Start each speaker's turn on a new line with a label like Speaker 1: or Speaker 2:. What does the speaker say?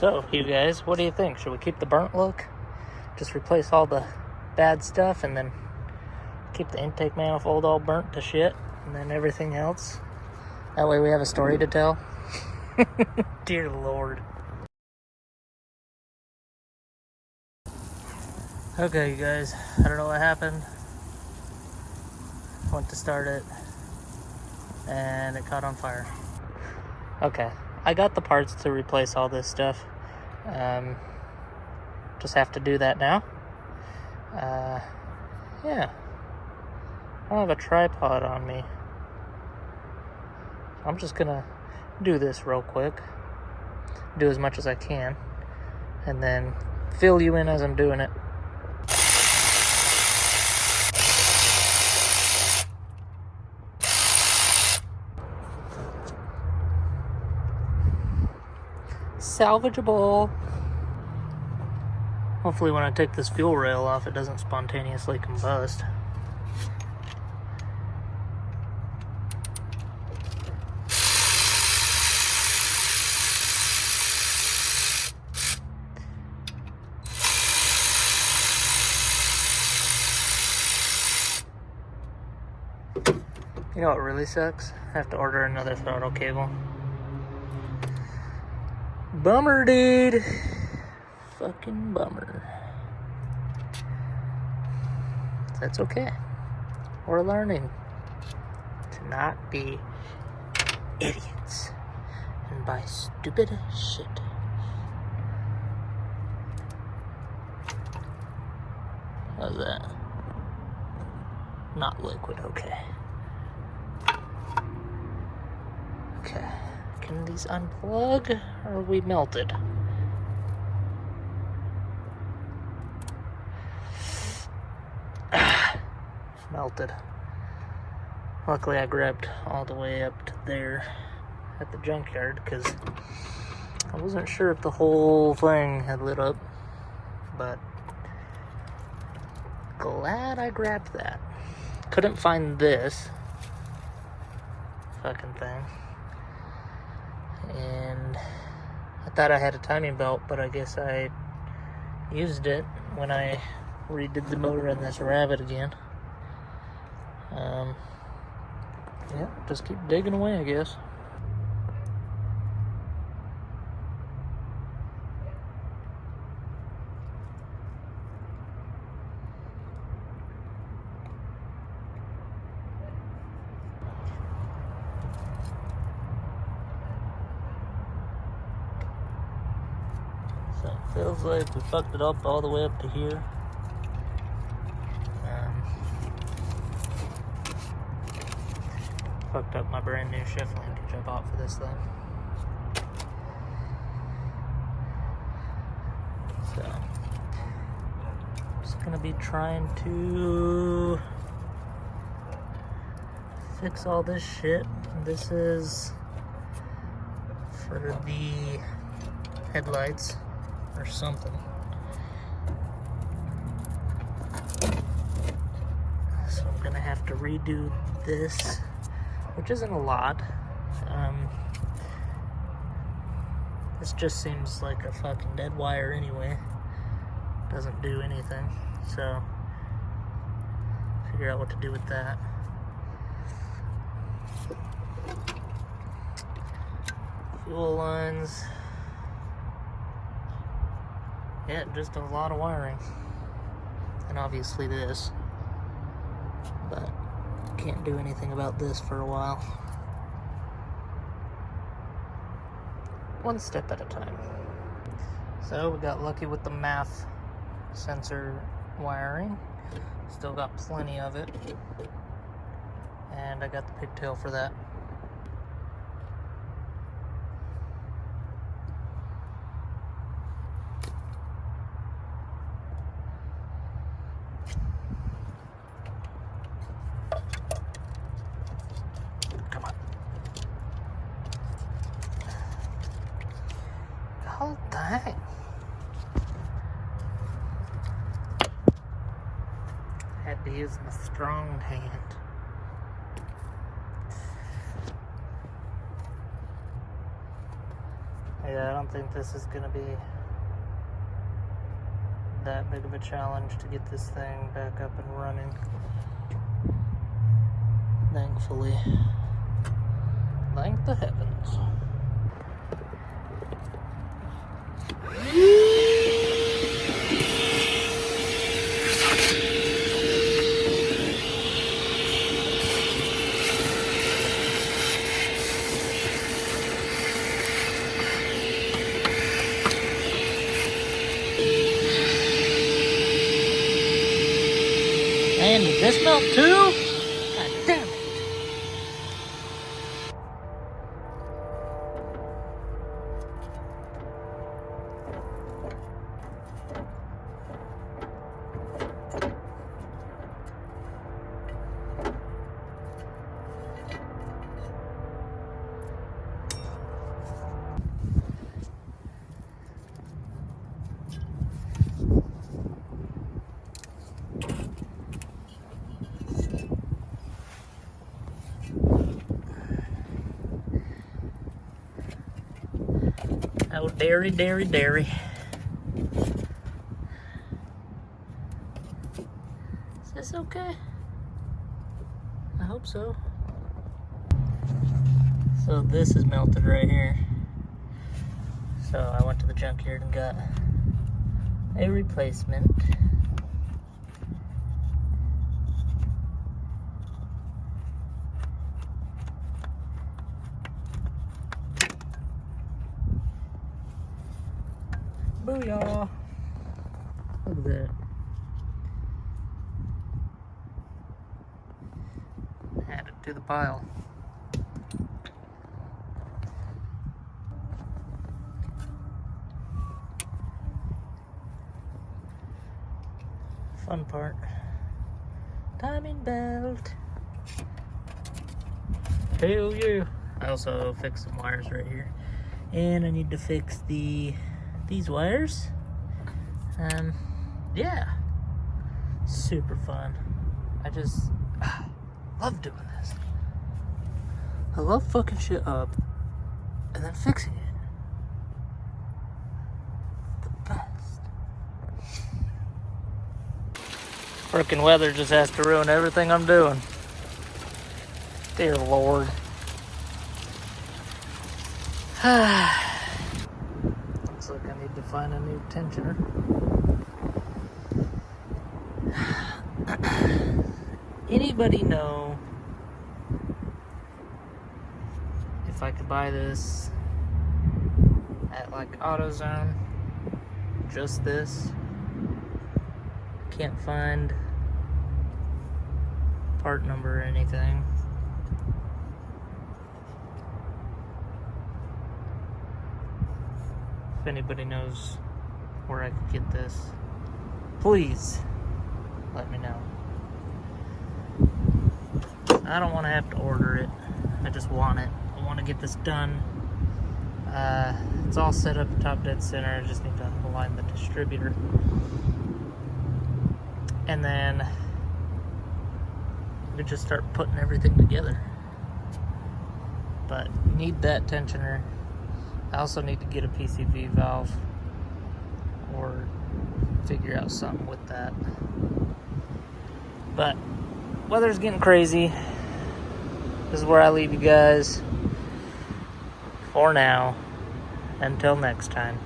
Speaker 1: So, you guys, what do you think? Should we keep the burnt look? Just replace all the bad stuff and then keep the intake manifold all burnt to shit and then everything else? That way we have a story to tell. Dear Lord. Okay, you guys, I don't know what happened. Went to start it and it caught on fire. Okay, I got the parts to replace all this stuff. Just have to do that now. Yeah. I don't have a tripod on me. I'm just gonna do this real quick. Do as much as I can. And then fill you in as I'm doing it. Salvageable. Hopefully when I take this fuel rail off, it doesn't spontaneously combust. You know what really sucks? I have to order another throttle cable. Bummer, dude. Fucking bummer. That's okay. We're learning to not be idiots and buy stupid shit. How's that? Not liquid, okay. Okay. Can these unplug or are we melted? Melted. Luckily I grabbed all the way up to there at the junkyard because I wasn't sure if the whole thing had lit up, but glad I grabbed that. Couldn't find this fucking thing, and I thought I had a timing belt, but I guess I used it when I redid the motor in this Rabbit again. Yeah, just keep digging away, I guess. So it feels like we fucked it up all the way up to here. Fucked up my brand new shift linkage I bought for this thing. So, just gonna be trying to fix all this shit. This is for the headlights or something. So I'm gonna have to redo this, which isn't a lot. This just seems like a fucking dead wire anyway. Doesn't do anything. So, figure out what to do with that. Fuel lines. Yeah, just a lot of wiring. And obviously this. But can't do anything about this for a while. One step at a time. So we got lucky with the math sensor wiring. Still got plenty of it. And I got the pigtail for that. Oh, dang. Had to use my strong hand. Yeah, I don't think this is gonna be that big of a challenge to get this thing back up and running. Thankfully. Thank the heavens. And did this melt too? God damn it. Oh, dairy, dairy, dairy. Is this okay? I hope so. So this is melted right here. So I went to the junkyard and got a replacement. Booyah! Look at that. Add it to the pile. Fun part. Timing belt. Hell yeah. I also fixed some wires right here. And I need to fix these wires. Yeah. Super fun. I just love doing this. I love fucking shit up and then fixing it. The best. Frickin' weather just has to ruin everything I'm doing. Dear Lord. Looks like I need to find a new tensioner. Anybody know if I could buy this at like AutoZone? Just this? Can't find part number or anything. If anybody knows where I could get this, please let me know. I don't want to have to order it. I just want it. I want to get this done. It's all set up top dead center. I just need to align the distributor. And then we just start putting everything together. But need that tensioner. I also need to get a PCV valve or figure out something with that. But weather's getting crazy. This is where I leave you guys for now. Until next time.